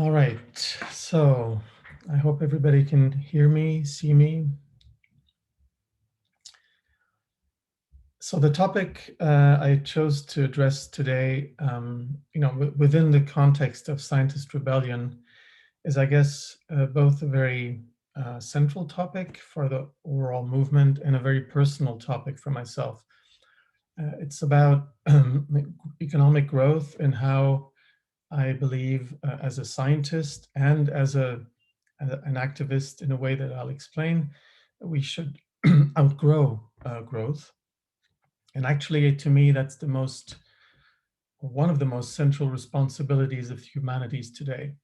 All right, so I hope everybody can hear me, see me. So the topic I chose to address today, within the context of scientist rebellion, is, I guess, both a very central topic for the overall movement and a very personal topic for myself. It's about economic growth and how I believe as a scientist and as an activist, in a way that I'll explain, we should outgrow growth. And actually, to me, that's one of the most central responsibilities of humanities today.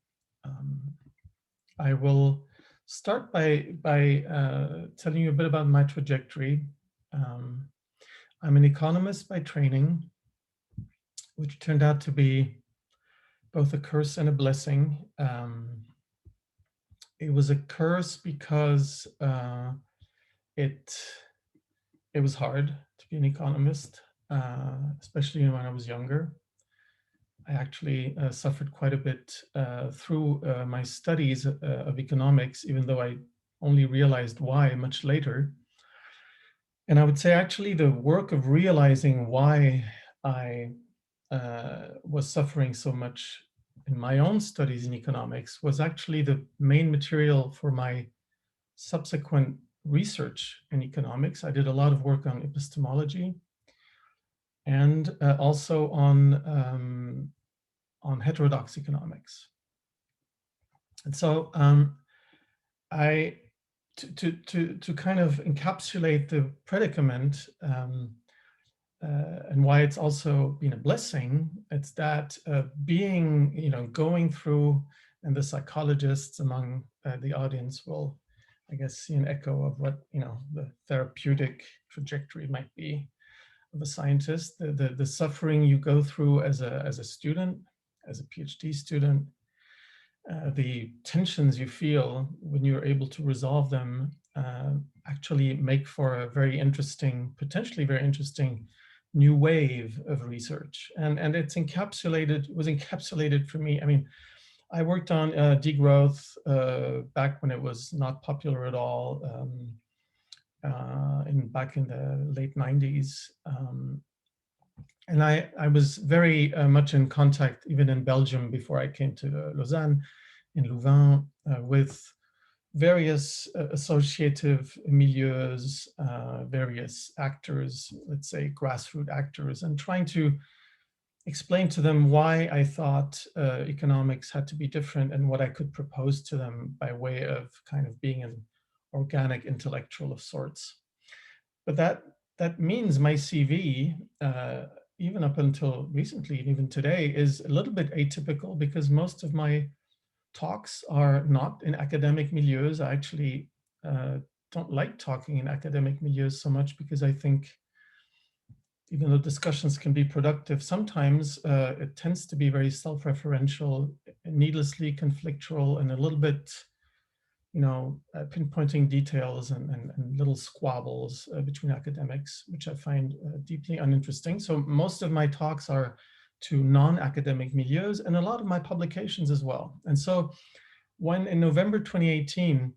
I will start by telling you a bit about my trajectory. I'm an economist by training, which turned out to be both a curse and a blessing. It was a curse because it was hard to be an economist, especially when I was younger. I actually suffered quite a bit through my studies of economics, even though I only realized why much later. And I would say actually the work of realizing why I was suffering so much in my own studies in economics was actually the main material for my subsequent research in economics. I did a lot of work on epistemology and also on heterodox economics. And so to kind of encapsulate the predicament and why it's also been a blessing, it's that going through, and the psychologists among the audience will, I guess, see an echo of what the therapeutic trajectory might be of a scientist. The suffering you go through as a student, as a PhD student, the tensions you feel when you're able to resolve them actually make for a potentially very interesting new wave of research. And was encapsulated for me. I mean, I worked on degrowth back when it was not popular at all, back in the late 90s. And I was very much in contact, even in Belgium before I came to Lausanne, in Louvain, with various associative milieus, various actors, let's say grassroots actors, and trying to explain to them why I thought economics had to be different and what I could propose to them by way of kind of being an organic intellectual of sorts. But that means my CV, even up until recently, and even today, is a little bit atypical because most of my talks are not in academic milieus. I actually don't like talking in academic milieus so much because I think even though discussions can be productive, sometimes it tends to be very self-referential, needlessly conflictual, and a little bit, pinpointing details and little squabbles between academics, which I find deeply uninteresting. So most of my talks are to non-academic milieus and a lot of my publications as well. And so when in November 2018,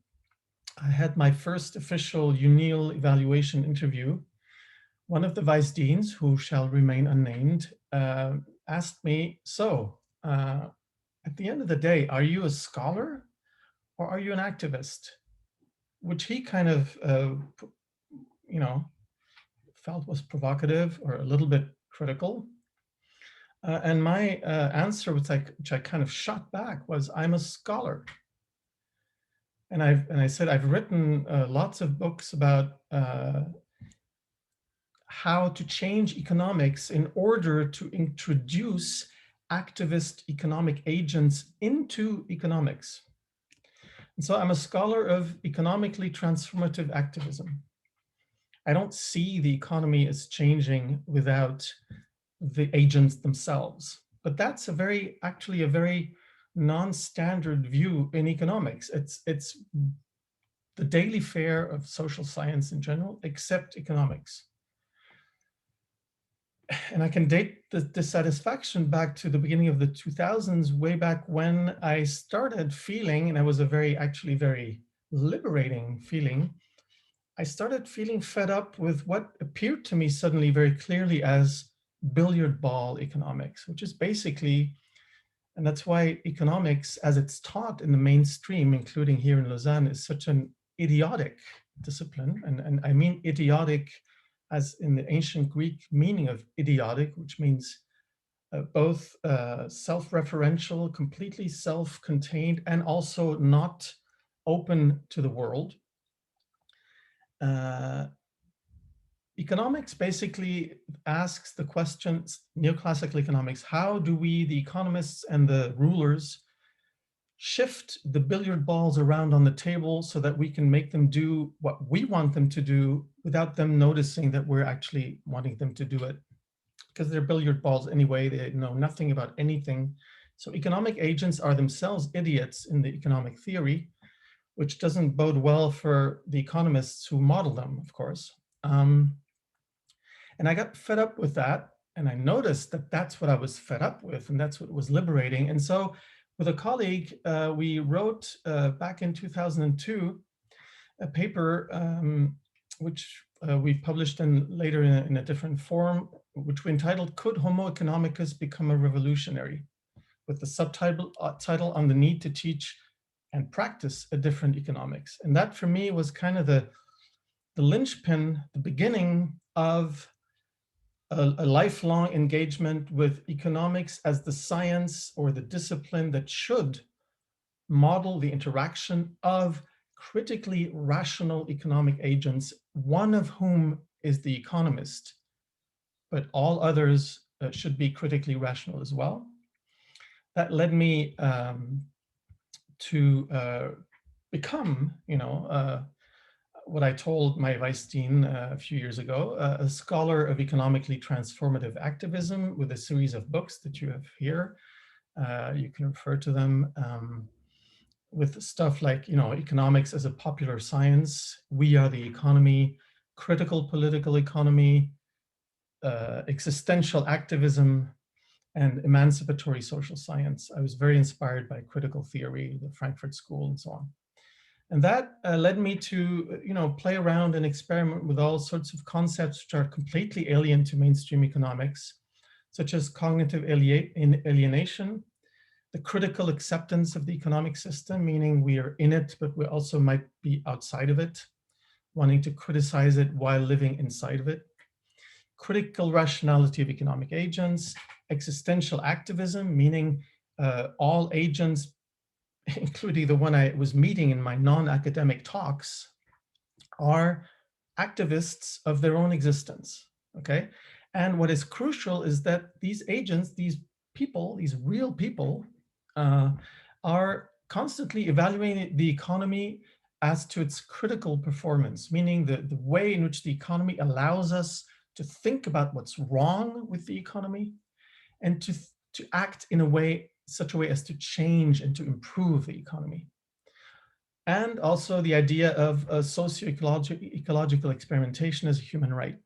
I had my first official UNIL evaluation interview, one of the vice deans, who shall remain unnamed, asked me, so at the end of the day, are you a scholar or are you an activist? Which he kind of, felt was provocative or a little bit critical. And my answer, which I kind of shot back, was, I'm a scholar. And I said, I've written lots of books about how to change economics in order to introduce activist economic agents into economics. And so I'm a scholar of economically transformative activism. I don't see the economy as changing without the agents themselves, but that's actually a very non-standard view in economics. It's the daily fare of social science in general, except economics. And I can date the dissatisfaction back to the beginning of the 2000s, way back when I started feeling, and it was a actually very liberating feeling. I started feeling fed up with what appeared to me suddenly very clearly as billiard ball economics, which is basically, and that's why economics as it's taught in the mainstream, including here in Lausanne, is such an idiotic discipline. And I mean idiotic as in the ancient Greek meaning of idiotic, which means both self-referential, completely self-contained, and also not open to the world. Economics basically asks the questions, neoclassical economics, how do we, the economists and the rulers, shift the billiard balls around on the table so that we can make them do what we want them to do without them noticing that we're actually wanting them to do it? Because they're billiard balls anyway, they know nothing about anything. So economic agents are themselves idiots in the economic theory, which doesn't bode well for the economists who model them, of course. And I got fed up with that. And I noticed that that's what I was fed up with, and that's what was liberating. And so with a colleague, we wrote back in 2002, a paper which we published later in a different form, which we entitled, Could Homo Economicus Become a Revolutionary? With the subtitle title on the need to teach and practice a different economics. And that for me was kind of the linchpin, the beginning of a lifelong engagement with economics as the science or the discipline that should model the interaction of critically rational economic agents, one of whom is the economist, but all others should be critically rational as well. That led me to become, what I told my vice dean a few years ago, a scholar of economically transformative activism with a series of books that you have here. You can refer to them with stuff like, economics as a popular science, We Are the Economy, Critical Political Economy, Existential Activism, and Emancipatory Social Science. I was very inspired by critical theory, the Frankfurt School, and so on. And that led me to, play around and experiment with all sorts of concepts which are completely alien to mainstream economics, such as cognitive alienation, the critical acceptance of the economic system, meaning we are in it, but we also might be outside of it, wanting to criticize it while living inside of it, critical rationality of economic agents, existential activism, meaning all agents, including the one I was meeting in my non-academic talks, are activists of their own existence, okay? And what is crucial is that these agents, these people, these real people, are constantly evaluating the economy as to its critical performance, meaning the way in which the economy allows us to think about what's wrong with the economy and to act in such a way as to change and to improve the economy. And also the idea of socio-ecological experimentation as a human right.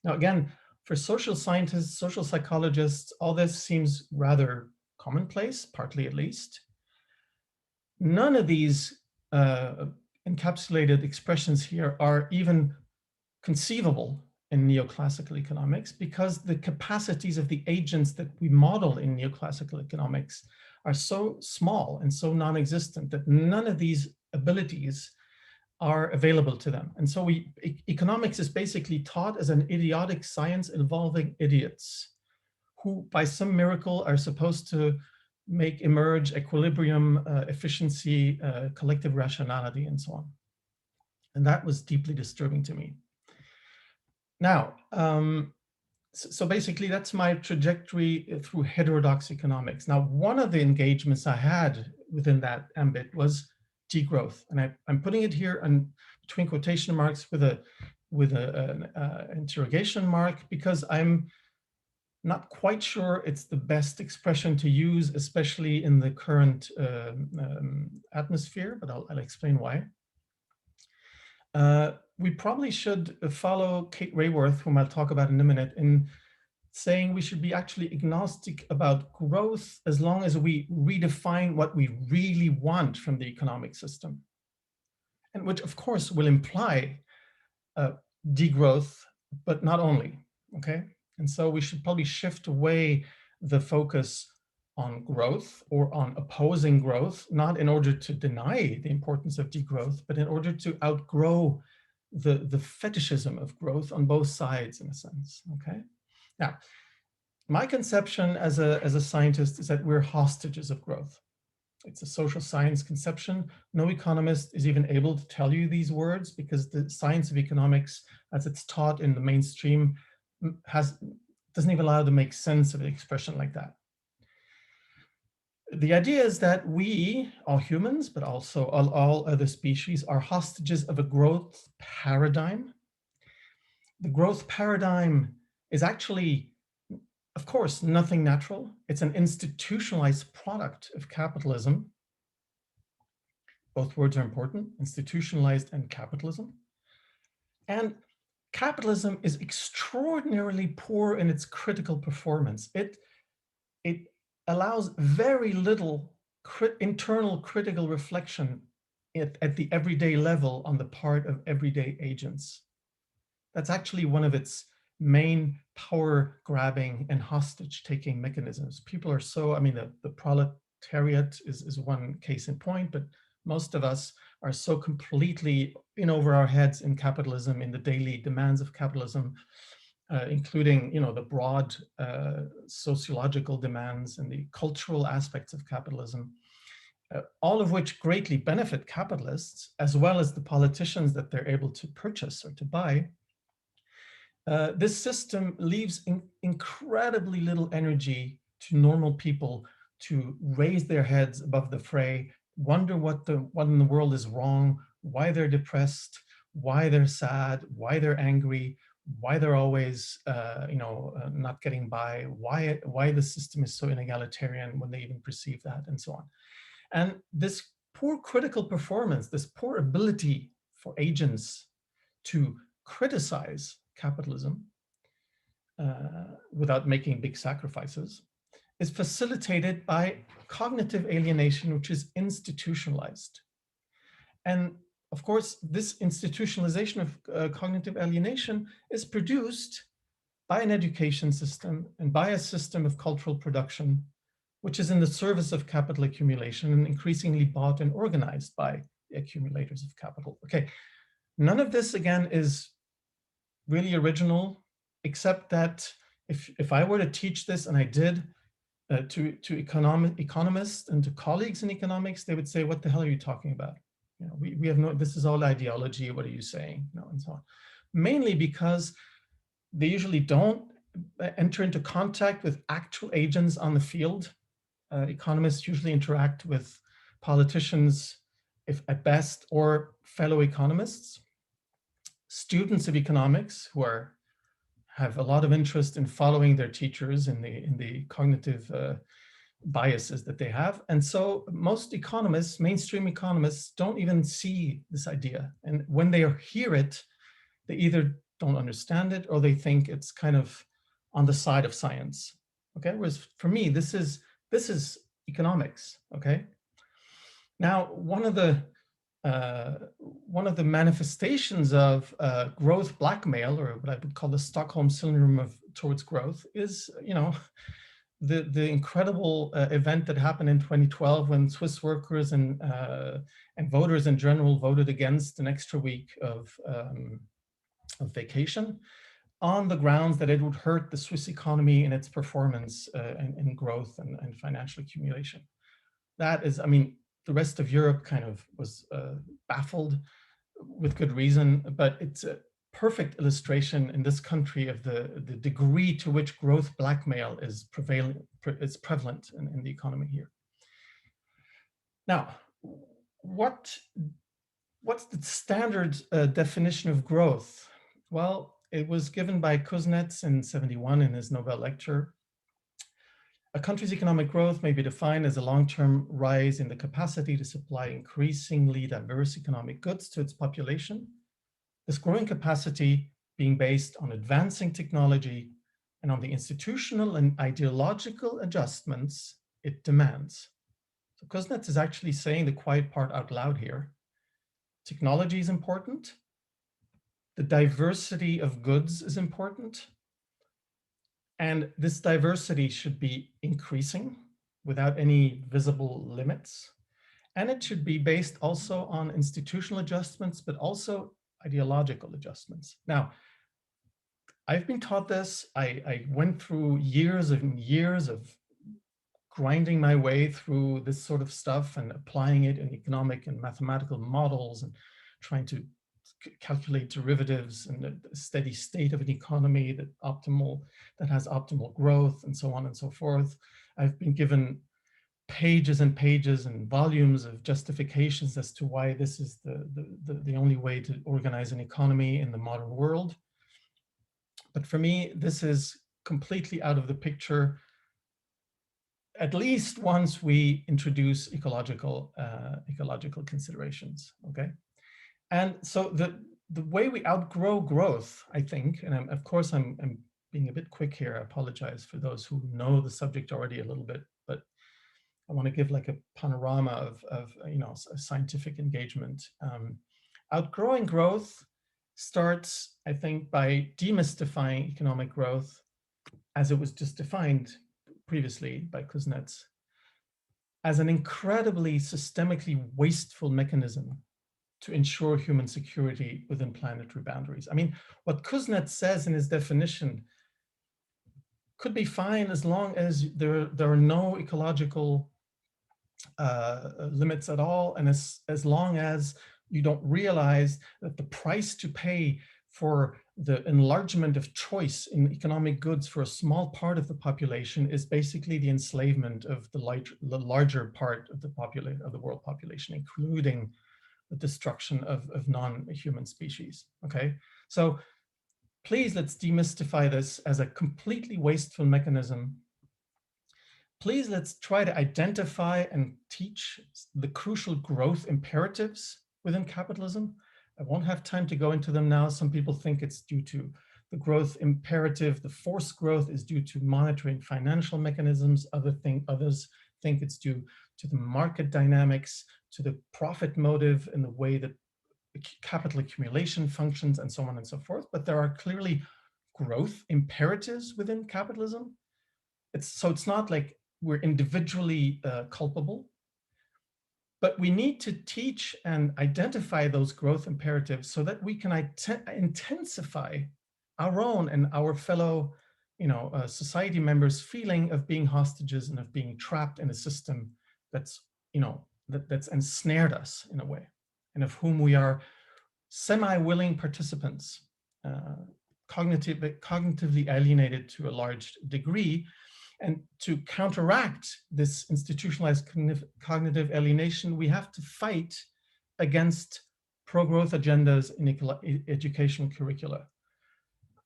Now, again, for social scientists, social psychologists, all this seems rather commonplace, partly at least. None of these encapsulated expressions here are even conceivable in neoclassical economics, because the capacities of the agents that we model in neoclassical economics are so small and so non-existent that none of these abilities are available to them. And so economics is basically taught as an idiotic science involving idiots who by some miracle are supposed to make emerge equilibrium, efficiency, collective rationality, and so on. And that was deeply disturbing to me. Now, so basically that's my trajectory through heterodox economics. Now, one of the engagements I had within that ambit was degrowth. And I'm putting it here between quotation marks with an interrogation mark, because I'm not quite sure it's the best expression to use, especially in the current atmosphere, but I'll explain why. We probably should follow Kate Rayworth, whom I'll talk about in a minute, in saying we should be actually agnostic about growth as long as we redefine what we really want from the economic system. And which of course will imply degrowth, but not only, okay? And so we should probably shift away the focus on growth or on opposing growth, not in order to deny the importance of degrowth, but in order to outgrow the fetishism of growth on both sides, in a sense, okay? Now, my conception as a scientist is that we're hostages of growth. It's a social science conception. No economist is even able to tell you these words because the science of economics, as it's taught in the mainstream, doesn't even allow to make sense of an expression like that. The idea is that we, all humans, but also all other species, are hostages of a growth paradigm. The growth paradigm is actually, of course, nothing natural. It's an institutionalized product of capitalism. Both words are important, institutionalized and capitalism. And capitalism is extraordinarily poor in its critical performance. It allows very little internal critical reflection at the everyday level on the part of everyday agents. That's actually one of its main power grabbing and hostage taking mechanisms. People are so, I mean, the proletariat is one case in point, but most of us are so completely in over our heads in capitalism, in the daily demands of capitalism, including, you know, the broad sociological demands and the cultural aspects of capitalism, all of which greatly benefit capitalists, as well as the politicians that they're able to purchase or to buy. This system leaves incredibly little energy to normal people to raise their heads above the fray, wonder what in the world is wrong, why they're depressed, why they're sad, why they're angry, why they're always not getting by, why the system is so inegalitarian when they even perceive that, and so on. And this poor critical performance, this poor ability for agents to criticize capitalism without making big sacrifices, is facilitated by cognitive alienation, which is institutionalized. And of course, this institutionalization of cognitive alienation is produced by an education system and by a system of cultural production, which is in the service of capital accumulation and increasingly bought and organized by the accumulators of capital. Okay, none of this, again, is really original, except that if I were to teach this, and I did, to economists and to colleagues in economics, they would say, what the hell are you talking about? You know, we have no, this is all ideology, what are you saying? You know, and so on. Mainly because they usually don't enter into contact with actual agents on the field. Economists usually interact with politicians, if at best, or fellow economists. Students of economics who have a lot of interest in following their teachers in the cognitive biases that they have. And so most economists, mainstream economists, don't even see this idea. And when they hear it, they either don't understand it or they think it's kind of on the side of science. Okay, whereas for me, this is economics. Okay. Now, one of the manifestations of growth blackmail, or what I would call the Stockholm syndrome towards growth, is, you know, the incredible event that happened in 2012 when Swiss workers and voters in general voted against an extra week of vacation on the grounds that it would hurt the Swiss economy and its performance in growth and financial accumulation. That is, I mean, the rest of Europe kind of was baffled with good reason, but it's a perfect illustration in this country of the degree to which growth blackmail is prevalent in the economy here. Now, what's the standard definition of growth? Well, it was given by Kuznets in '71 in his Nobel lecture. A country's economic growth may be defined as a long-term rise in the capacity to supply increasingly diverse economic goods to its population. This growing capacity being based on advancing technology, and on the institutional and ideological adjustments it demands. So Kuznets is actually saying the quiet part out loud here. Technology is important. The diversity of goods is important. And this diversity should be increasing without any visible limits. And it should be based also on institutional adjustments, but also ideological adjustments. Now, I've been taught this. I went through years and years of grinding my way through this sort of stuff and applying it in economic and mathematical models and trying to calculate derivatives and the steady state of an economy that has optimal growth and so on and so forth. I've been given pages and pages and volumes of justifications as to why this is the only way to organize an economy in the modern world. But for me, this is completely out of the picture, at least once we introduce ecological considerations, okay? And so the way we outgrow growth, I think, and of course I'm being a bit quick here, I apologize for those who know the subject already a little bit, but I want to give like a panorama of scientific engagement. Outgrowing growth starts, I think, by demystifying economic growth as it was just defined previously by Kuznets as an incredibly systemically wasteful mechanism to ensure human security within planetary boundaries. I mean, what Kuznets says in his definition could be fine as long as there are no ecological limits at all, and as long as you don't realize that the price to pay for the enlargement of choice in economic goods for a small part of the population is basically the enslavement of the larger part of the world population, including the destruction of non-human species, okay? So please, let's demystify this as a completely wasteful mechanism. Please, let's try to identify and teach the crucial growth imperatives within capitalism. I won't have time to go into them now. Some people think it's due to the growth imperative. The forced growth is due to monetary and financial mechanisms. Others think it's due to the market dynamics, to the profit motive in the way that capital accumulation functions, and so on and so forth. But there are clearly growth imperatives within capitalism. It's not like we're individually culpable, but we need to teach and identify those growth imperatives so that we can intensify our own and our fellow society members' feeling of being hostages and of being trapped in a system that's that's ensnared us in a way, and of whom we are semi-willing participants, cognitively alienated to a large degree. And to counteract this institutionalized cognitive alienation, we have to fight against pro-growth agendas in educational curricula.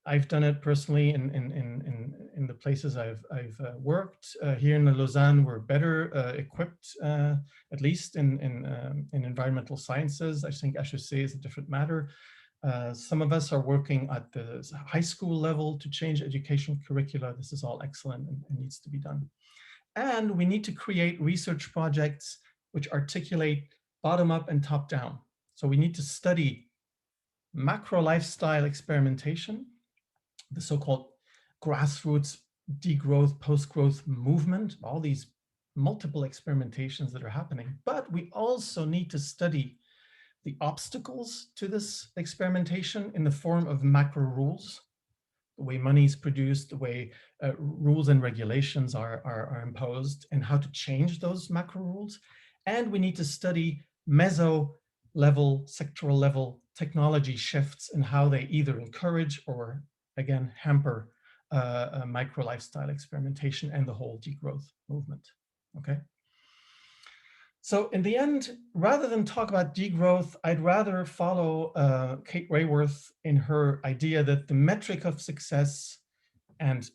I've done it personally in the places I've worked. Here in Lausanne, we're better equipped, at least in environmental sciences. I think FGSE is a different matter. Some of us are working at the high school level to change educational curricula. This is all excellent and needs to be done. And we need to create research projects which articulate bottom up and top down. So we need to study macro lifestyle experimentation, the so-called grassroots degrowth, post-growth movement, all these multiple experimentations that are happening. But we also need to study the obstacles to this experimentation in the form of macro rules, the way money is produced, the way rules and regulations are imposed, and how to change those macro rules. And we need to study meso level, sectoral level technology shifts and how they either encourage or, again, hamper micro lifestyle experimentation and the whole degrowth movement, okay? So in the end, rather than talk about degrowth, I'd rather follow Kate Raworth in her idea that the metric of success, and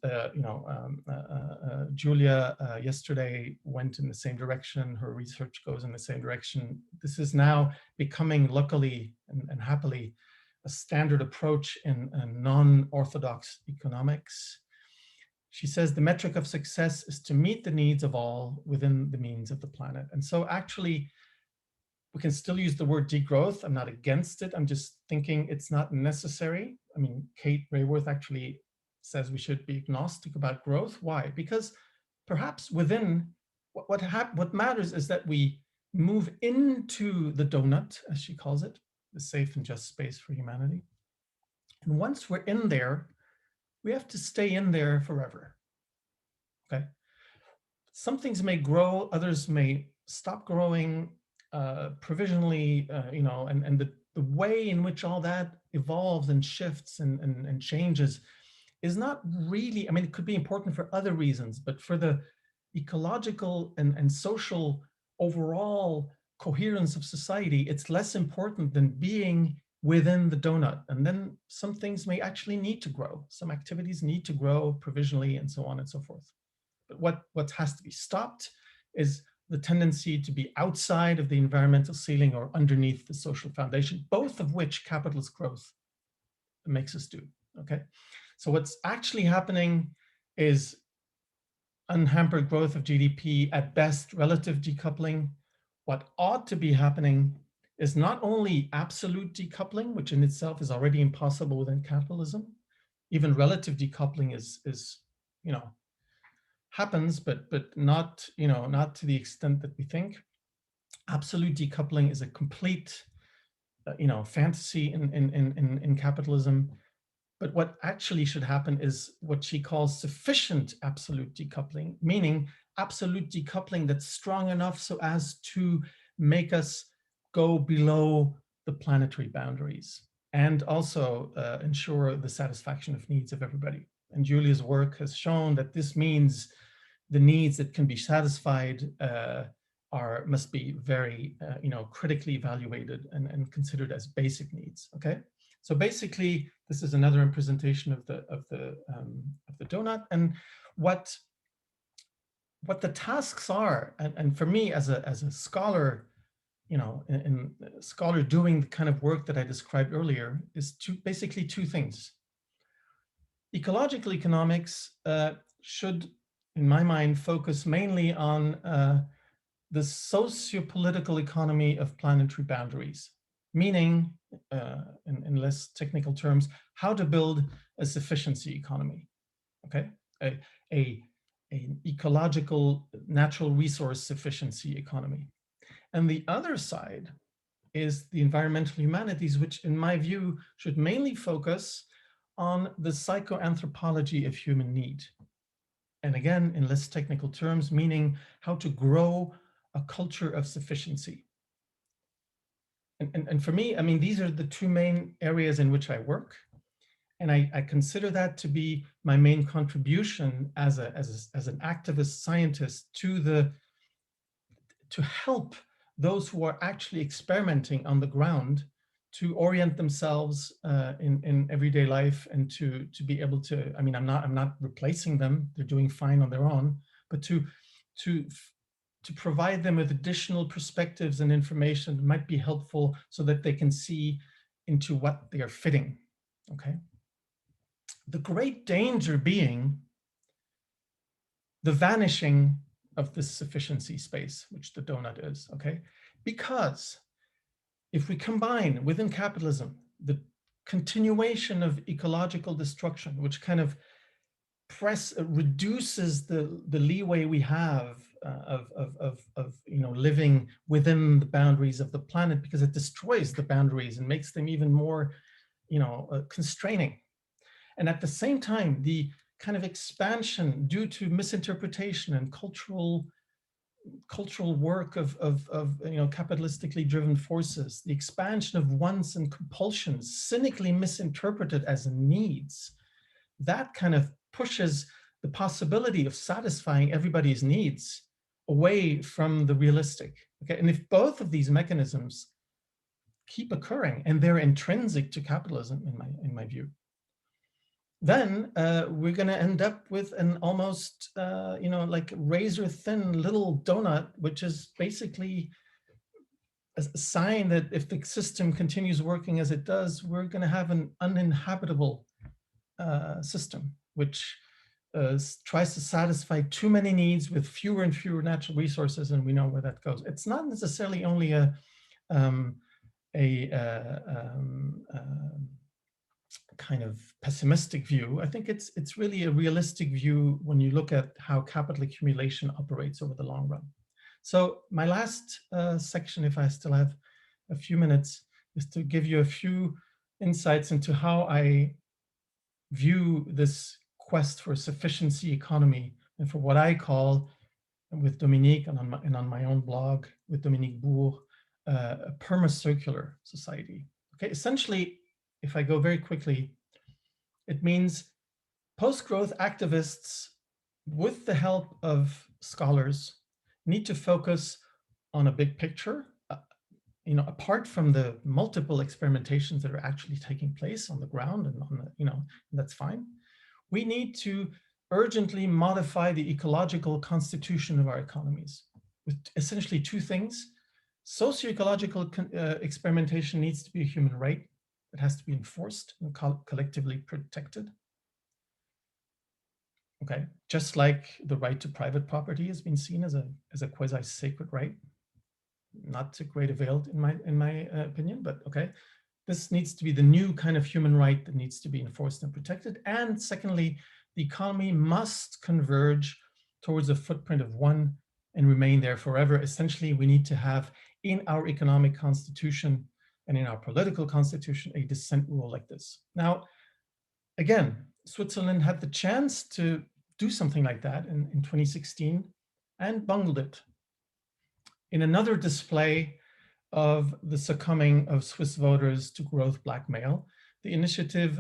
Julia yesterday went in the same direction, her research goes in the same direction. This is now becoming, luckily and happily, a standard approach in non-orthodox economics. She says the metric of success is to meet the needs of all within the means of the planet. And so actually, we can still use the word degrowth. I'm not against it. I'm just thinking it's not necessary. I mean, Kate Rayworth actually says we should be agnostic about growth. Why? Because perhaps within what matters is that we move into the donut, as she calls it, the safe and just space for humanity. And once we're in there, we have to stay in there forever. Okay. Some things may grow, others may stop growing provisionally, and the way in which all that evolves and shifts and changes is not really, I mean, it could be important for other reasons, but for the ecological and social overall coherence of society, it's less important than being within the donut. And then some things may actually need to grow. Some activities need to grow provisionally and so on and so forth. But what has to be stopped is the tendency to be outside of the environmental ceiling or underneath the social foundation, both of which capitalist growth makes us do, okay? So what's actually happening is unhampered growth of GDP, at best relative decoupling. What ought to be happening is not only absolute decoupling, which in itself is already impossible within capitalism. Even relative decoupling is happens, but not not to the extent that we think. Absolute decoupling is a complete fantasy in capitalism. But what actually should happen is what she calls sufficient absolute decoupling, meaning absolute decoupling that's strong enough so as to make us go below the planetary boundaries and also ensure the satisfaction of needs of everybody. And Julia's work has shown that this means the needs that can be satisfied must be very critically evaluated and considered as basic needs. Okay. So basically, this is another representation of the donut, and what the tasks are. And for me, as a scholar, in scholar doing the kind of work that I described earlier, is basically two things. Ecological economics should, in my mind, focus mainly on the socio-political economy of planetary boundaries, meaning, in less technical terms, how to build a sufficiency economy, okay? An ecological natural resource sufficiency economy. And the other side is the environmental humanities, which in my view should mainly focus on the psychoanthropology of human need. And again, in less technical terms, meaning how to grow a culture of sufficiency. And for me, I mean, these are the two main areas in which I work. And I consider that to be my main contribution as an activist scientist to help those who are actually experimenting on the ground to orient themselves in everyday life and to be able to, I mean, I'm not replacing them, they're doing fine on their own, but to provide them with additional perspectives and information that might be helpful so that they can see into what they are fitting, okay? The great danger being the vanishing of this sufficiency space, which the donut is, okay? Because if we combine within capitalism the continuation of ecological destruction, which kind of reduces the leeway we have of living within the boundaries of the planet, because it destroys the boundaries and makes them even more constraining. And at the same time, the kind of expansion due to misinterpretation and cultural work of capitalistically driven forces, the expansion of wants and compulsions, cynically misinterpreted as needs, that kind of pushes the possibility of satisfying everybody's needs away from the realistic. Okay, and if both of these mechanisms keep occurring, and they're intrinsic to capitalism, in my view, then we're going to end up with an almost, like razor thin little donut, which is basically a sign that if the system continues working as it does, we're going to have an uninhabitable system, which tries to satisfy too many needs with fewer and fewer natural resources, and we know where that goes. It's not necessarily only a kind of pessimistic view. I think it's really a realistic view when you look at how capital accumulation operates over the long run. So my last section, if I still have a few minutes, is to give you a few insights into how I view this quest for sufficiency economy and for what I call, with Dominique and on my own blog with Dominique Bourg, a perma-circular society. Okay, essentially, if I go very quickly, it means post-growth activists, with the help of scholars, need to focus on a big picture, apart from the multiple experimentations that are actually taking place on the ground and that's fine. We need to urgently modify the ecological constitution of our economies with essentially two things. Socio-ecological experimentation needs to be a human right. It has to be enforced and collectively protected. Okay, just like the right to private property has been seen as a quasi-sacred right, not to great avail in my opinion, but okay. This needs to be the new kind of human right that needs to be enforced and protected. And secondly, the economy must converge towards a footprint of one and remain there forever. Essentially, we need to have in our economic constitution and in our political constitution a descent rule like this. Now, again, Switzerland had the chance to do something like that in 2016 and bungled it. In another display of the succumbing of Swiss voters to growth blackmail, the initiative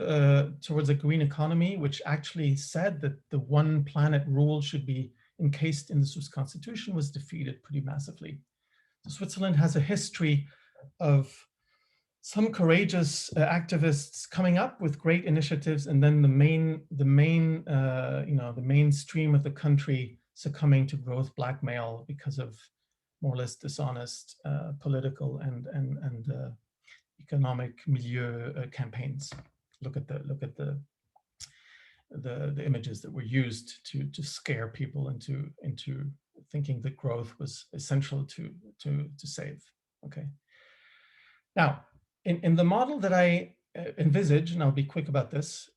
towards a green economy, which actually said that the one planet rule should be encased in the Swiss constitution, was defeated pretty massively. So Switzerland has a history of some courageous activists coming up with great initiatives, and then the mainstream of the country succumbing to growth blackmail because of more or less dishonest political and economic milieu campaigns. Look at the images that were used to scare people into thinking that growth was essential to save. Okay. Now, in the model that I envisage, and I'll be quick about this,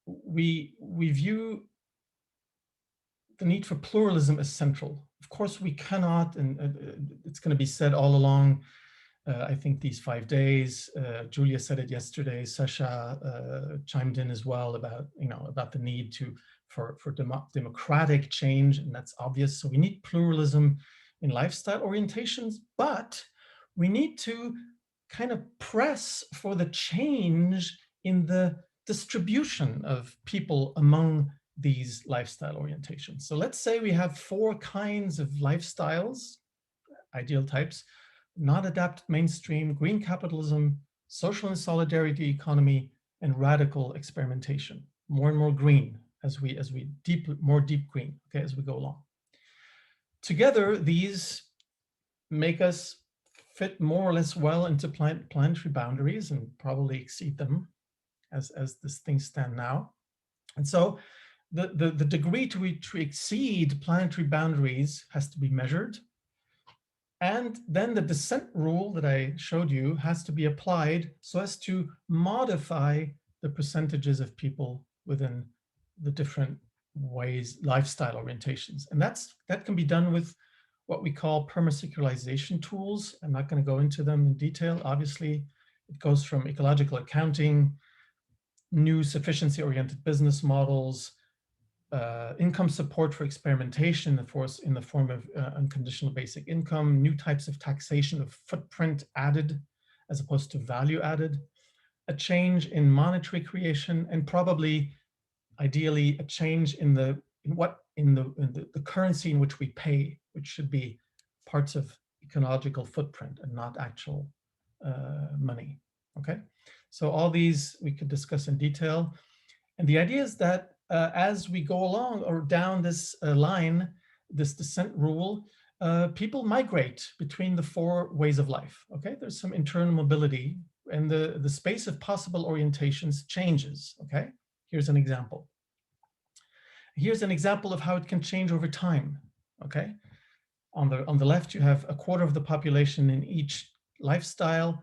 we view the need for pluralism as central. Of course, we cannot, and it's going to be said all along, I think these 5 days, Julia said it yesterday, Sasha chimed in as well about the need for democratic change, and that's obvious. So we need pluralism in lifestyle orientations, but we need to kind of press for the change in the distribution of people among these lifestyle orientations. So let's say we have 4 kinds of lifestyles, ideal types: not adapted mainstream, green capitalism, social and solidarity economy, and radical experimentation. More and more green as we more deep green, okay, as we go along. Together, these make us fit more or less well into planetary boundaries and probably exceed them as these things stand now. And so the degree to which we exceed planetary boundaries has to be measured. And then the descent rule that I showed you has to be applied so as to modify the percentages of people within the different ways, lifestyle orientations. And that can be done with what we call perma-secularization tools. I'm not going to go into them in detail. Obviously, it goes from ecological accounting, new sufficiency-oriented business models, income support for experimentation, of course, in the form of unconditional basic income, new types of taxation of footprint added as opposed to value added, a change in monetary creation, and probably, ideally, a change in the currency in which we pay, which should be parts of ecological footprint and not actual money. Okay, so all these we could discuss in detail, and the idea is that as we go along or down this line, this descent rule, people migrate between the 4 ways of life. Okay, there's some internal mobility, and the space of possible orientations changes. Okay, here's an example. Here's an example of how it can change over time, okay? On the left, you have a quarter of the population in each lifestyle.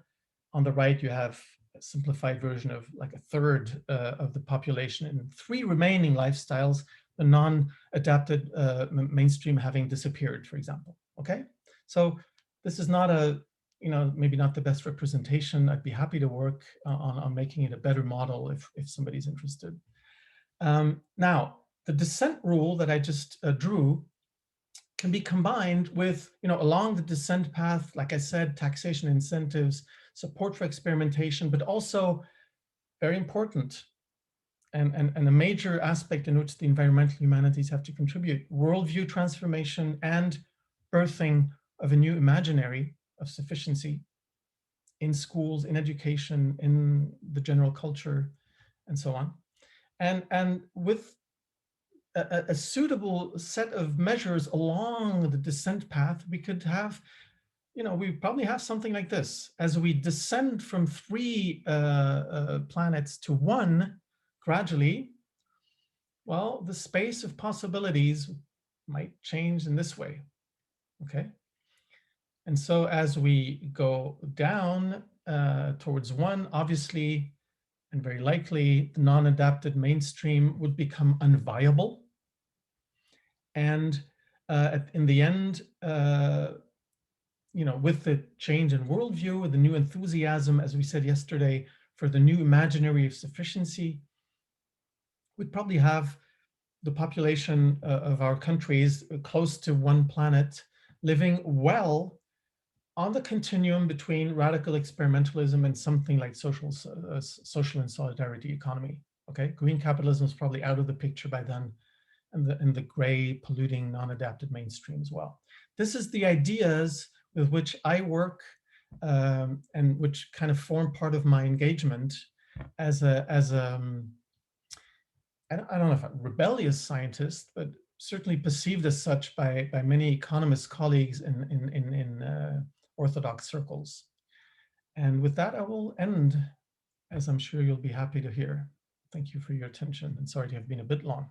On the right, you have a simplified version of like a third of the population in 3 remaining lifestyles, the non-adapted mainstream having disappeared, for example, okay? So this is not a, maybe not the best representation. I'd be happy to work on making it a better model if somebody's interested. Now, the descent rule that I just drew can be combined with, along the descent path, like I said, taxation incentives, support for experimentation, but also very important and a major aspect in which the environmental humanities have to contribute, worldview transformation and birthing of a new imaginary of sufficiency in schools, in education, in the general culture, and so on. And with a suitable set of measures along the descent path, we could have, we probably have something like this. As we descend from 3 planets to 1 gradually, well, the space of possibilities might change in this way, okay? And so as we go down towards 1, obviously, and very likely, the non-adapted mainstream would become unviable. And in the end, with the change in worldview, with the new enthusiasm, as we said yesterday, for the new imaginary of sufficiency, we'd probably have the population of our countries close to 1 planet living well on the continuum between radical experimentalism and something like social and solidarity economy. Okay, green capitalism is probably out of the picture by then, and the gray, polluting, non-adapted mainstream as well. This is the ideas with which I work and which kind of form part of my engagement as a I don't know if I'm a rebellious scientist, but certainly perceived as such by many economist colleagues in orthodox circles. And with that, I will end, as I'm sure you'll be happy to hear. Thank you for your attention, and sorry to have been a bit long.